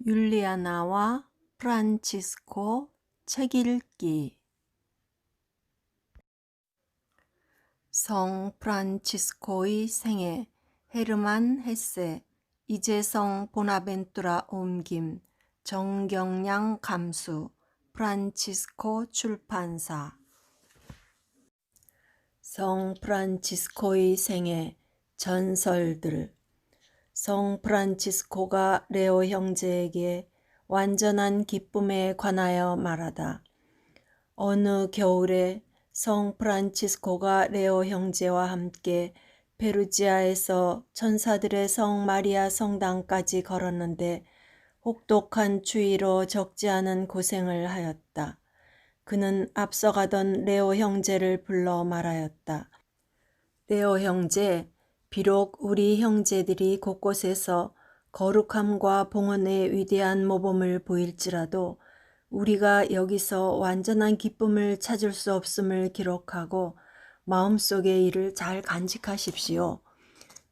율리아나와 프란치스코 책 읽기. 성 프란치스코의 생애. 헤르만 헤세, 이재성 보나벤투라 옮김, 정경량 감수, 프란치스코 출판사. 성 프란치스코의 생애. 전설들. 성 프란치스코가 레오 형제에게 완전한 기쁨에 관하여 말하다. 어느 겨울에 성 프란치스코가 레오 형제와 함께 페루지아에서 천사들의 성 마리아 성당까지 걸었는데 혹독한 추위로 적지 않은 고생을 하였다. 그는 앞서가던 레오 형제를 불러 말하였다. 레오 형제, 비록 우리 형제들이 곳곳에서 거룩함과 봉헌의 위대한 모범을 보일지라도 우리가 여기서 완전한 기쁨을 찾을 수 없음을 기록하고 마음속의 일을 잘 간직하십시오.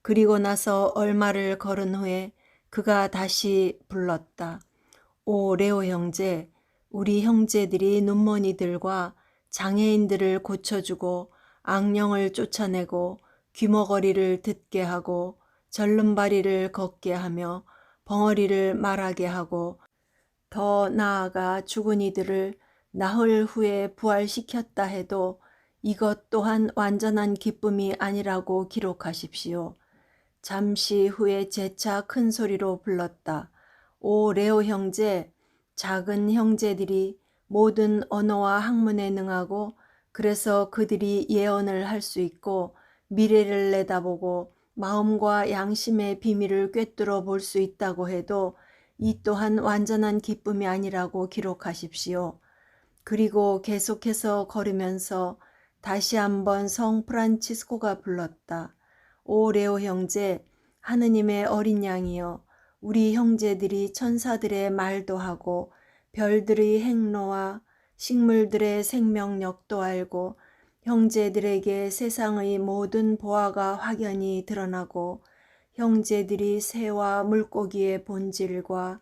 그리고 나서 얼마를 걸은 후에 그가 다시 불렀다. 오 레오 형제, 우리 형제들이 눈먼이들과 장애인들을 고쳐주고 악령을 쫓아내고 귀머거리를 듣게 하고 절름발이를 걷게 하며 벙어리를 말하게 하고 더 나아가 죽은 이들을 나흘 후에 부활시켰다 해도 이것 또한 완전한 기쁨이 아니라고 기록하십시오. 잠시 후에 재차 큰 소리로 불렀다. 오 레오 형제, 작은 형제들이 모든 언어와 학문에 능하고 그래서 그들이 예언을 할 수 있고 미래를 내다보고 마음과 양심의 비밀을 꿰뚫어 볼 수 있다고 해도 이 또한 완전한 기쁨이 아니라고 기록하십시오. 그리고 계속해서 걸으면서 다시 한번 성 프란치스코가 불렀다. 오 레오 형제, 하느님의 어린 양이여, 우리 형제들이 천사들의 말도 하고 별들의 행로와 식물들의 생명력도 알고 형제들에게 세상의 모든 보화가 확연히 드러나고 형제들이 새와 물고기의 본질과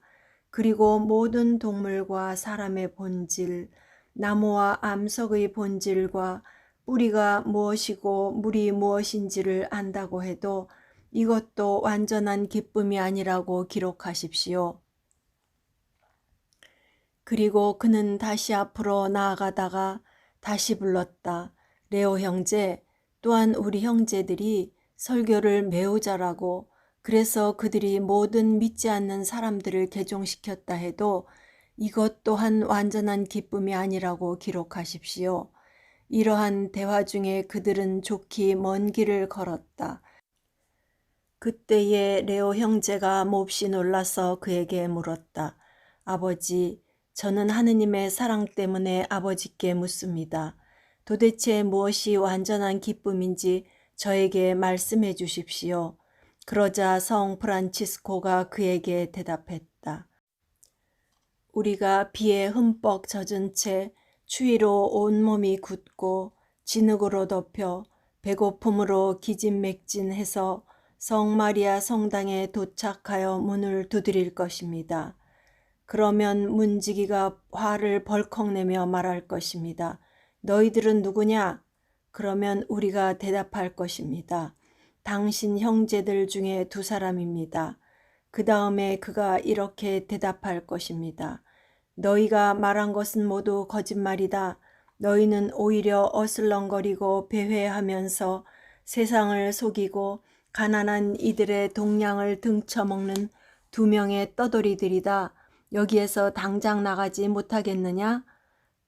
그리고 모든 동물과 사람의 본질, 나무와 암석의 본질과 뿌리가 무엇이고 물이 무엇인지를 안다고 해도 이것도 완전한 기쁨이 아니라고 기록하십시오. 그리고 그는 다시 앞으로 나아가다가 다시 불렀다. 레오 형제, 또한 우리 형제들이 설교를 매우 잘하고 그래서 그들이 모든 믿지 않는 사람들을 개종시켰다 해도 이것 또한 완전한 기쁨이 아니라고 기록하십시오. 이러한 대화 중에 그들은 좋기 먼 길을 걸었다. 그때에 레오 형제가 몹시 놀라서 그에게 물었다. 아버지, 저는 하느님의 사랑 때문에 아버지께 묻습니다. 도대체 무엇이 완전한 기쁨인지 저에게 말씀해 주십시오. 그러자 성 프란치스코가 그에게 대답했다. 우리가 비에 흠뻑 젖은 채 추위로 온몸이 굳고 진흙으로 덮여 배고픔으로 기진맥진해서 성마리아 성당에 도착하여 문을 두드릴 것입니다. 그러면 문지기가 화를 벌컥 내며 말할 것입니다. 너희들은 누구냐? 그러면 우리가 대답할 것입니다. 당신 형제들 중에 2사람입니다. 그 다음에 그가 이렇게 대답할 것입니다. 너희가 말한 것은 모두 거짓말이다. 너희는 오히려 어슬렁거리고 배회하면서 세상을 속이고 가난한 이들의 동량을 등쳐먹는 2명의 떠돌이들이다. 여기에서 당장 나가지 못하겠느냐?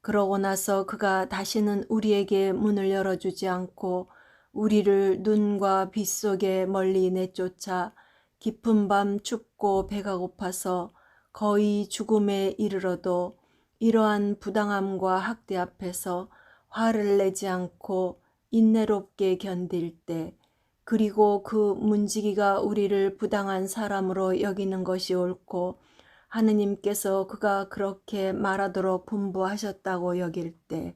그러고 나서 그가 다시는 우리에게 문을 열어주지 않고 우리를 눈과 빛 속에 멀리 내쫓아 깊은 밤 춥고 배가 고파서 거의 죽음에 이르러도 이러한 부당함과 학대 앞에서 화를 내지 않고 인내롭게 견딜 때 그리고 그 문지기가 우리를 부당한 사람으로 여기는 것이 옳고 하느님께서 그가 그렇게 말하도록 분부하셨다고 여길 때,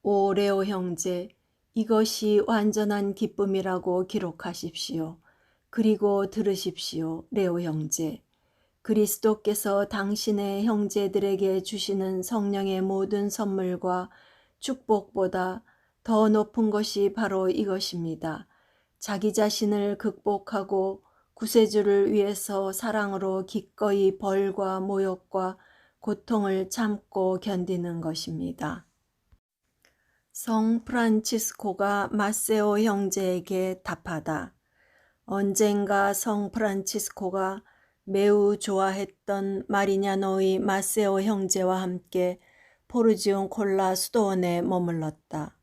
오 레오 형제, 이것이 완전한 기쁨이라고 기록하십시오. 그리고 들으십시오, 레오 형제. 그리스도께서 당신의 형제들에게 주시는 성령의 모든 선물과 축복보다 더 높은 것이 바로 이것입니다. 자기 자신을 극복하고 구세주를 위해서 사랑으로 기꺼이 벌과 모욕과 고통을 참고 견디는 것입니다. 성 프란치스코가 마세오 형제에게 답하다. 언젠가 성 프란치스코가 매우 좋아했던 마리냐노의 마세오 형제와 함께 포르지온콜라 수도원에 머물렀다.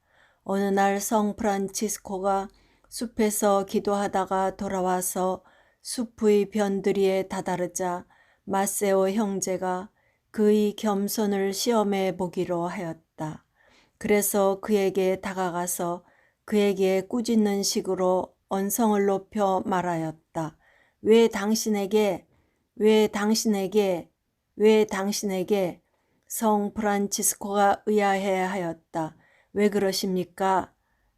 어느 날 성 프란치스코가 숲에서 기도하다가 돌아와서 숲의 변두리에 다다르자 마세오 형제가 그의 겸손을 시험해 보기로 하였다. 그래서 그에게 다가가서 그에게 꾸짖는 식으로 언성을 높여 말하였다. 왜 당신에게 성 프란치스코가 의아해하였다. 왜 그러십니까?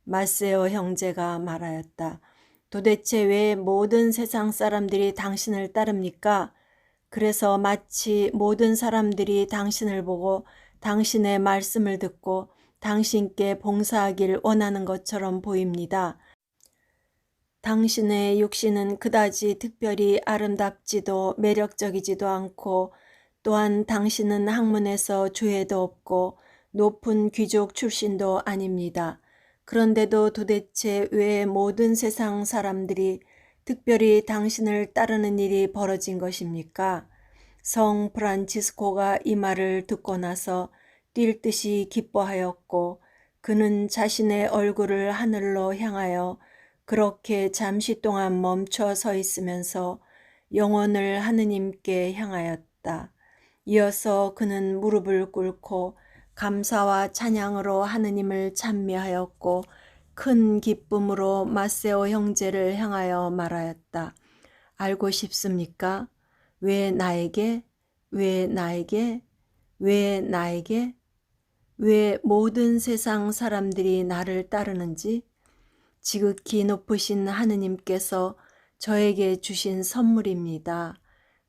마세오 형제가 말하였다. 도대체 왜 모든 세상 사람들이 당신을 따릅니까? 그래서 마치 모든 사람들이 당신을 보고 당신의 말씀을 듣고 당신께 봉사하길 원하는 것처럼 보입니다. 당신의 육신은 그다지 특별히 아름답지도 매력적이지도 않고 또한 당신은 학문에서 주예도 없고 높은 귀족 출신도 아닙니다. 그런데도 도대체 왜 모든 세상 사람들이 특별히 당신을 따르는 일이 벌어진 것입니까? 성 프란치스코가 이 말을 듣고 나서 뛸 듯이 기뻐하였고 그는 자신의 얼굴을 하늘로 향하여 그렇게 잠시 동안 멈춰 서 있으면서 영혼을 하느님께 향하였다. 이어서 그는 무릎을 꿇고 감사와 찬양으로 하느님을 찬미하였고 큰 기쁨으로 마세오 형제를 향하여 말하였다. 알고 싶습니까? 왜 나에게? 왜 모든 세상 사람들이 나를 따르는지? 지극히 높으신 하느님께서 저에게 주신 선물입니다.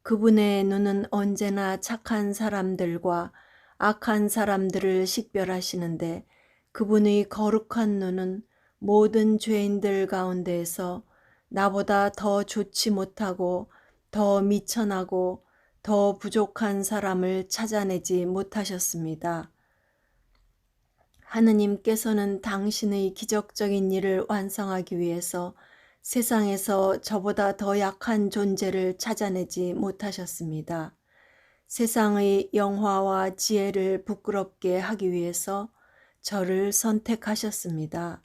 그분의 눈은 언제나 착한 사람들과 악한 사람들을 식별하시는데 그분의 거룩한 눈은 모든 죄인들 가운데에서 나보다 더 좋지 못하고 더 미천하고 더 부족한 사람을 찾아내지 못하셨습니다. 하느님께서는 당신의 기적적인 일을 완성하기 위해서 세상에서 저보다 더 약한 존재를 찾아내지 못하셨습니다. 세상의 영화와 지혜를 부끄럽게 하기 위해서 저를 선택하셨습니다.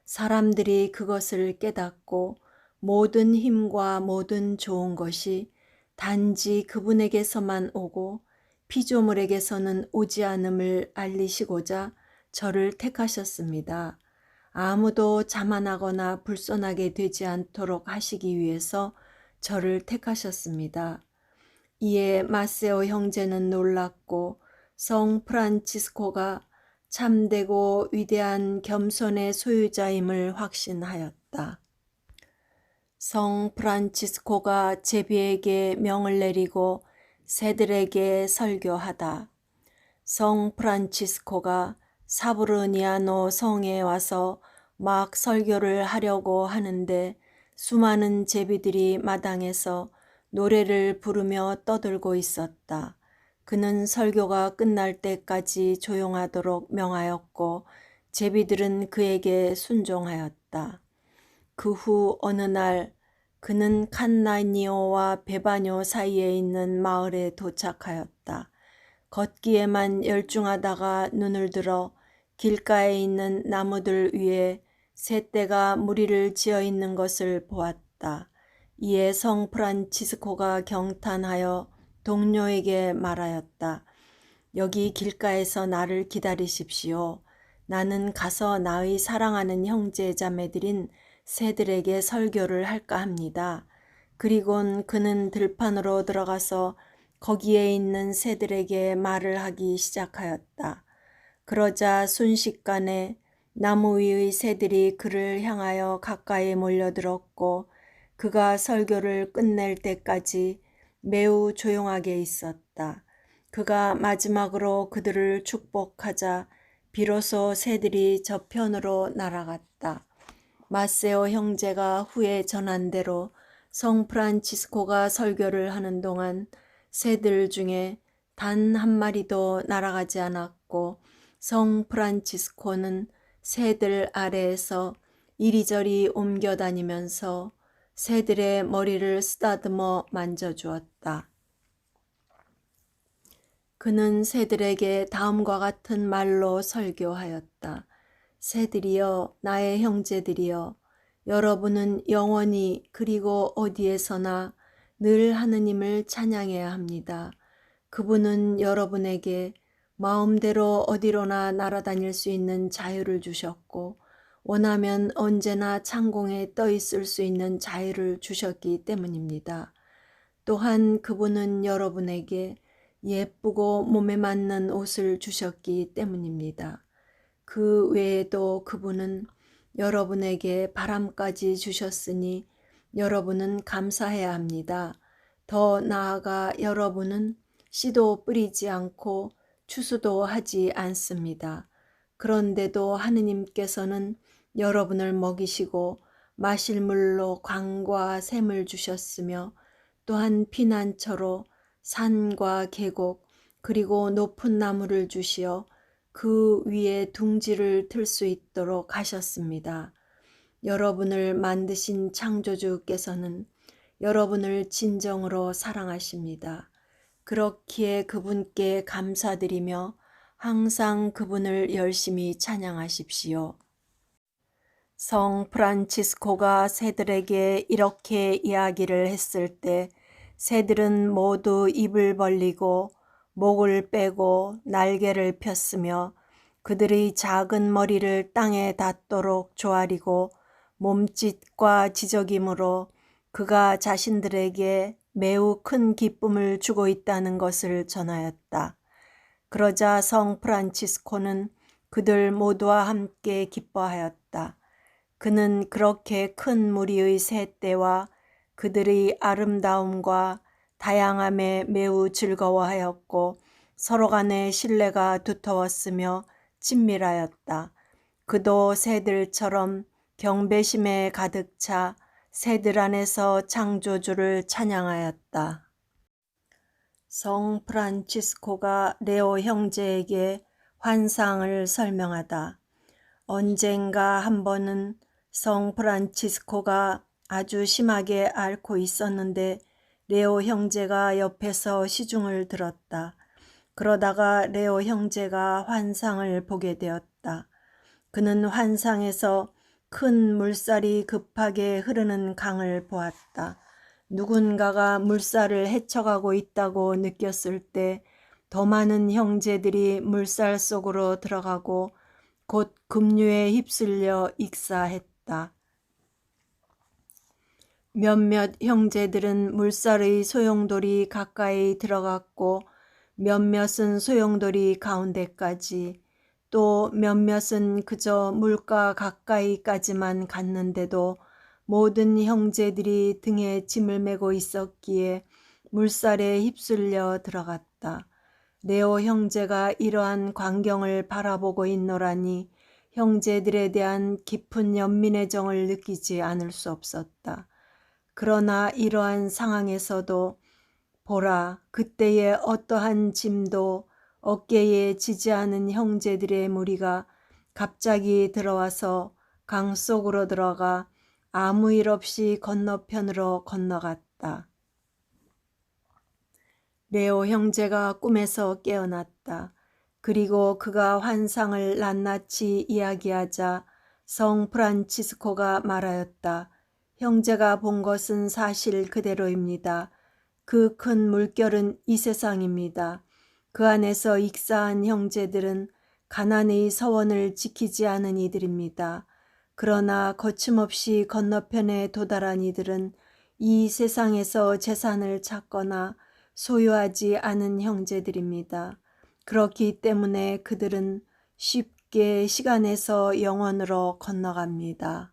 사람들이 그것을 깨닫고 모든 힘과 모든 좋은 것이 단지 그분에게서만 오고 피조물에게서는 오지 않음을 알리시고자 저를 택하셨습니다. 아무도 자만하거나 불손하게 되지 않도록 하시기 위해서 저를 택하셨습니다. 이에 마세오 형제는 놀랐고 성 프란치스코가 참되고 위대한 겸손의 소유자임을 확신하였다. 성 프란치스코가 제비에게 명을 내리고 새들에게 설교하다. 성 프란치스코가 사브르니아노 성에 와서 막 설교를 하려고 하는데 수많은 제비들이 마당에서 노래를 부르며 떠들고 있었다. 그는 설교가 끝날 때까지 조용하도록 명하였고 제비들은 그에게 순종하였다. 그 후 어느 날 그는 칸나니오와 베바뇨 사이에 있는 마을에 도착하였다. 걷기에만 열중하다가 눈을 들어 길가에 있는 나무들 위에 새떼가 무리를 지어 있는 것을 보았다. 이에 성 프란치스코가 경탄하여 동료에게 말하였다. 여기 길가에서 나를 기다리십시오. 나는 가서 나의 사랑하는 형제 자매들인 새들에게 설교를 할까 합니다. 그리곤 그는 들판으로 들어가서 거기에 있는 새들에게 말을 하기 시작하였다. 그러자 순식간에 나무 위의 새들이 그를 향하여 가까이 몰려들었고 그가 설교를 끝낼 때까지 매우 조용하게 있었다. 그가 마지막으로 그들을 축복하자 비로소 새들이 저편으로 날아갔다. 마세오 형제가 후에 전한 대로 성프란치스코가 설교를 하는 동안 새들 중에 단 한 마리도 날아가지 않았고 성프란치스코는 새들 아래에서 이리저리 옮겨 다니면서 새들의 머리를 쓰다듬어 만져주었다. 그는 새들에게 다음과 같은 말로 설교하였다. 새들이여, 나의 형제들이여, 여러분은 영원히 그리고 어디에서나 늘 하느님을 찬양해야 합니다. 그분은 여러분에게 마음대로 어디로나 날아다닐 수 있는 자유를 주셨고 원하면 언제나 창공에 떠 있을 수 있는 자유를 주셨기 때문입니다. 또한 그분은 여러분에게 예쁘고 몸에 맞는 옷을 주셨기 때문입니다. 그 외에도 그분은 여러분에게 바람까지 주셨으니 여러분은 감사해야 합니다. 더 나아가 여러분은 씨도 뿌리지 않고 추수도 하지 않습니다. 그런데도 하느님께서는 여러분을 먹이시고 마실 물로 강과 샘을 주셨으며 또한 피난처로 산과 계곡 그리고 높은 나무를 주시어 그 위에 둥지를 틀 수 있도록 하셨습니다. 여러분을 만드신 창조주께서는 여러분을 진정으로 사랑하십니다. 그렇기에 그분께 감사드리며 항상 그분을 열심히 찬양하십시오. 성 프란치스코가 새들에게 이렇게 이야기를 했을 때 새들은 모두 입을 벌리고 목을 빼고 날개를 폈으며 그들의 작은 머리를 땅에 닿도록 조아리고 몸짓과 지저김으로 그가 자신들에게 매우 큰 기쁨을 주고 있다는 것을 전하였다. 그러자 성 프란치스코는 그들 모두와 함께 기뻐하였다. 그는 그렇게 큰 무리의 새떼와 그들의 아름다움과 다양함에 매우 즐거워하였고 서로 간의 신뢰가 두터웠으며 친밀하였다. 그도 새들처럼 경배심에 가득 차 새들 안에서 창조주를 찬양하였다. 성 프란치스코가 레오 형제에게 환상을 설명하다. 언젠가 한 번은 성 프란치스코가 아주 심하게 앓고 있었는데 레오 형제가 옆에서 시중을 들었다. 그러다가 레오 형제가 환상을 보게 되었다. 그는 환상에서 큰 물살이 급하게 흐르는 강을 보았다. 누군가가 물살을 헤쳐가고 있다고 느꼈을 때 더 많은 형제들이 물살 속으로 들어가고 곧 급류에 휩쓸려 익사했다. 몇몇 형제들은 물살의 소용돌이 가까이 들어갔고 몇몇은 소용돌이 가운데까지 또 몇몇은 그저 물가 가까이까지만 갔는데도 모든 형제들이 등에 짐을 메고 있었기에 물살에 휩쓸려 들어갔다. 레오 형제가 이러한 광경을 바라보고 있노라니 형제들에 대한 깊은 연민의 정을 느끼지 않을 수 없었다. 그러나 이러한 상황에서도 보라, 그때의 어떠한 짐도 어깨에 지지 않은 형제들의 무리가 갑자기 들어와서 강 속으로 들어가 아무 일 없이 건너편으로 건너갔다. 레오 형제가 꿈에서 깨어났다. 그리고 그가 환상을 낱낱이 이야기하자 성 프란치스코가 말하였다. 형제가 본 것은 사실 그대로입니다. 그 큰 물결은 이 세상입니다. 그 안에서 익사한 형제들은 가난의 서원을 지키지 않은 이들입니다. 그러나 거침없이 건너편에 도달한 이들은 이 세상에서 재산을 찾거나 소유하지 않은 형제들입니다. 그렇기 때문에 그들은 쉽게 시간에서 영원으로 건너갑니다.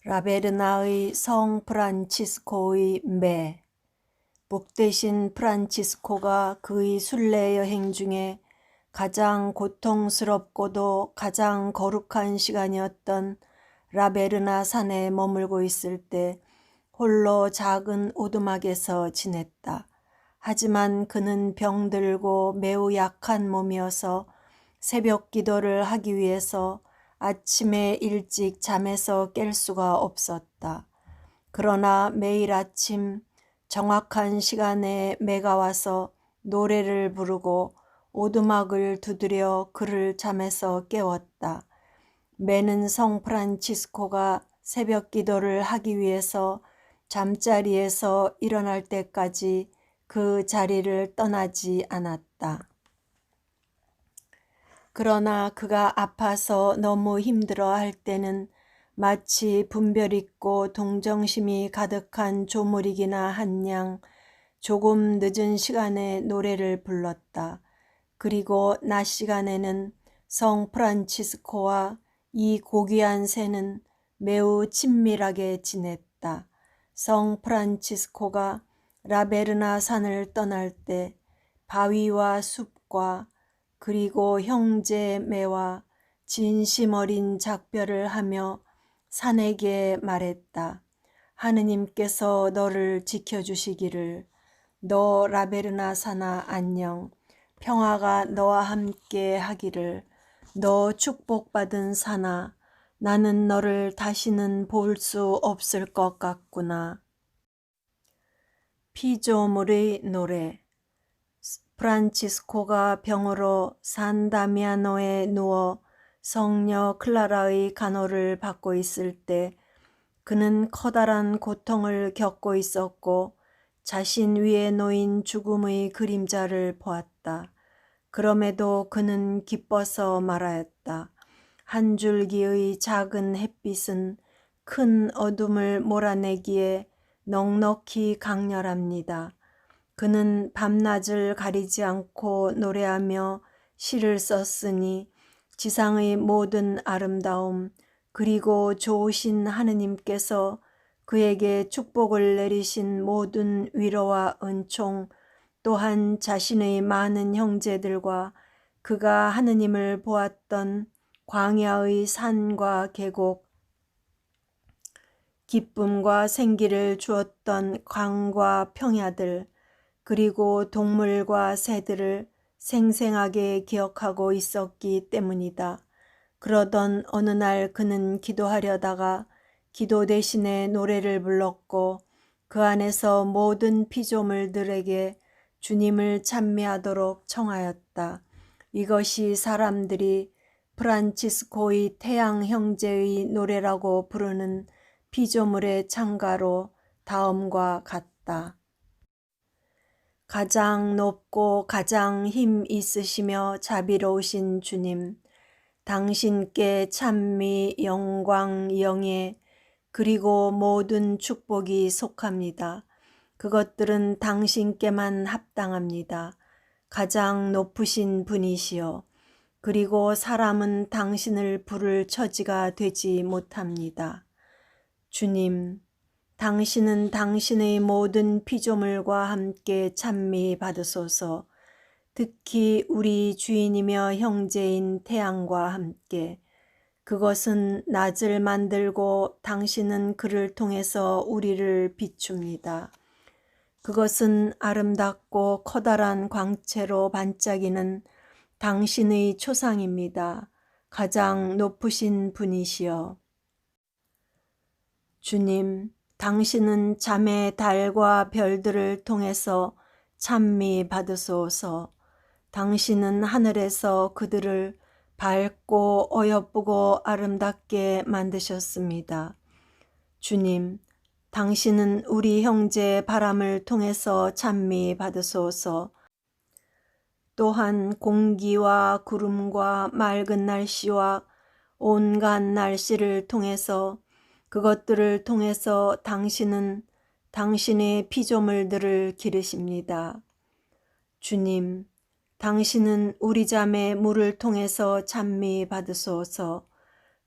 라베르나의 성 프란치스코의 매. 복되신 프란치스코가 그의 순례 여행 중에 가장 고통스럽고도 가장 거룩한 시간이었던 라베르나 산에 머물고 있을 때 홀로 작은 오두막에서 지냈다. 하지만 그는 병들고 매우 약한 몸이어서 새벽 기도를 하기 위해서 아침에 일찍 잠에서 깰 수가 없었다. 그러나 매일 아침 정확한 시간에 매가 와서 노래를 부르고 오두막을 두드려 그를 잠에서 깨웠다. 매는 성 프란치스코가 새벽 기도를 하기 위해서 잠자리에서 일어날 때까지 그 자리를 떠나지 않았다. 그러나 그가 아파서 너무 힘들어 할 때는 마치 분별 있고 동정심이 가득한 조물이기나 한 양 조금 늦은 시간에 노래를 불렀다. 그리고 낮 시간에는 성 프란치스코와 이 고귀한 새는 매우 친밀하게 지냈다. 성 프란치스코가 라베르나 산을 떠날 때 바위와 숲과 그리고 형제 매와 진심 어린 작별을 하며 산에게 말했다. 하느님께서 너를 지켜주시기를. 너 라베르나 산아 안녕. 평화가 너와 함께 하기를. 너 축복받은 산아. 나는 너를 다시는 볼 수 없을 것 같구나. 피조물의 노래. 프란치스코가 병으로 산 다미아노에 누워 성녀 클라라의 간호를 받고 있을 때 그는 커다란 고통을 겪고 있었고 자신 위에 놓인 죽음의 그림자를 보았다. 그럼에도 그는 기뻐서 말하였다. 한 줄기의 작은 햇빛은 큰 어둠을 몰아내기에 넉넉히 강렬합니다. 그는 밤낮을 가리지 않고 노래하며 시를 썼으니 지상의 모든 아름다움 그리고 좋으신 하느님께서 그에게 축복을 내리신 모든 위로와 은총 또한 자신의 많은 형제들과 그가 하느님을 보았던 광야의 산과 계곡 기쁨과 생기를 주었던 강과 평야들 그리고 동물과 새들을 생생하게 기억하고 있었기 때문이다. 그러던 어느 날 그는 기도하려다가 기도 대신에 노래를 불렀고 그 안에서 모든 피조물들에게 주님을 찬미하도록 청하였다. 이것이 사람들이 프란치스코의 태양 형제의 노래라고 부르는 피조물의 찬가로 다음과 같다. 가장 높고 가장 힘 있으시며 자비로우신 주님, 당신께 찬미, 영광, 영예, 그리고 모든 축복이 속합니다. 그것들은 당신께만 합당합니다. 가장 높으신 분이시여. 그리고 사람은 당신을 부를 처지가 되지 못합니다. 주님, 당신은 당신의 모든 피조물과 함께 찬미 받으소서. 특히 우리 주인이며 형제인 태양과 함께. 그것은 낮을 만들고 당신은 그를 통해서 우리를 비춥니다. 그것은 아름답고 커다란 광채로 반짝이는 당신의 초상입니다. 가장 높으신 분이시여. 주님, 당신은 잠의 달과 별들을 통해서 찬미 받으소서. 당신은 하늘에서 그들을 밝고 어여쁘고 아름답게 만드셨습니다. 주님, 당신은 우리 형제의 바람을 통해서 찬미 받으소서. 또한 공기와 구름과 맑은 날씨와 온갖 날씨를 통해서 그것들을 통해서 당신은 당신의 피조물들을 기르십니다. 주님, 당신은 우리 잠에 물을 통해서 찬미 받으소서.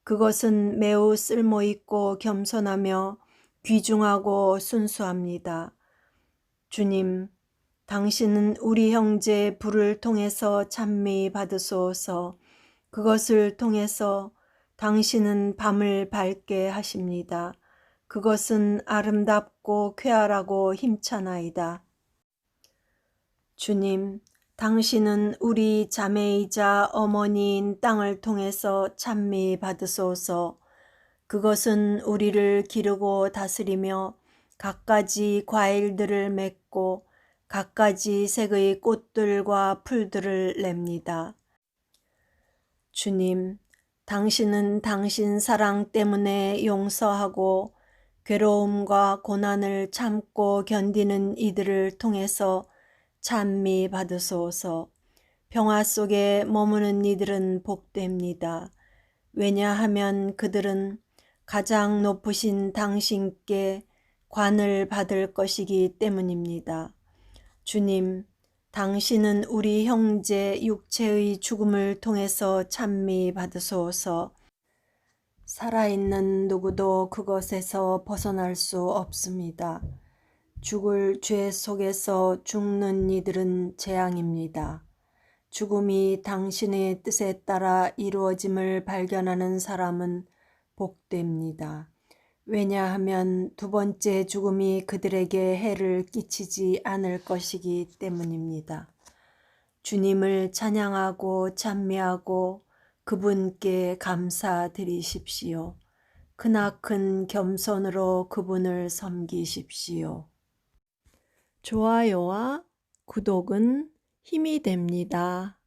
그것은 매우 쓸모있고 겸손하며 귀중하고 순수합니다. 주님, 당신은 우리 형제 불을 통해서 찬미 받으소서. 그것을 통해서 당신은 밤을 밝게 하십니다. 그것은 아름답고 쾌활하고 힘차나이다. 주님, 당신은 우리 자매이자 어머니인 땅을 통해서 찬미 받으소서. 그것은 우리를 기르고 다스리며 갖가지 과일들을 맺고 갖가지 색의 꽃들과 풀들을 냅니다. 주님, 당신은 당신 사랑 때문에 용서하고 괴로움과 고난을 참고 견디는 이들을 통해서 찬미 받으소서. 평화 속에 머무는 이들은 복됩니다. 왜냐하면 그들은 가장 높으신 당신께 관을 받을 것이기 때문입니다. 주님, 당신은 우리 형제 육체의 죽음을 통해서 찬미 받으소서. 살아있는 누구도 그것에서 벗어날 수 없습니다. 죽을 죄 속에서 죽는 이들은 재앙입니다. 죽음이 당신의 뜻에 따라 이루어짐을 발견하는 사람은 복됩니다. 왜냐하면 두 번째 죽음이 그들에게 해를 끼치지 않을 것이기 때문입니다. 주님을 찬양하고 찬미하고 그분께 감사드리십시오. 크나큰 겸손으로 그분을 섬기십시오. 좋아요와 구독은 힘이 됩니다.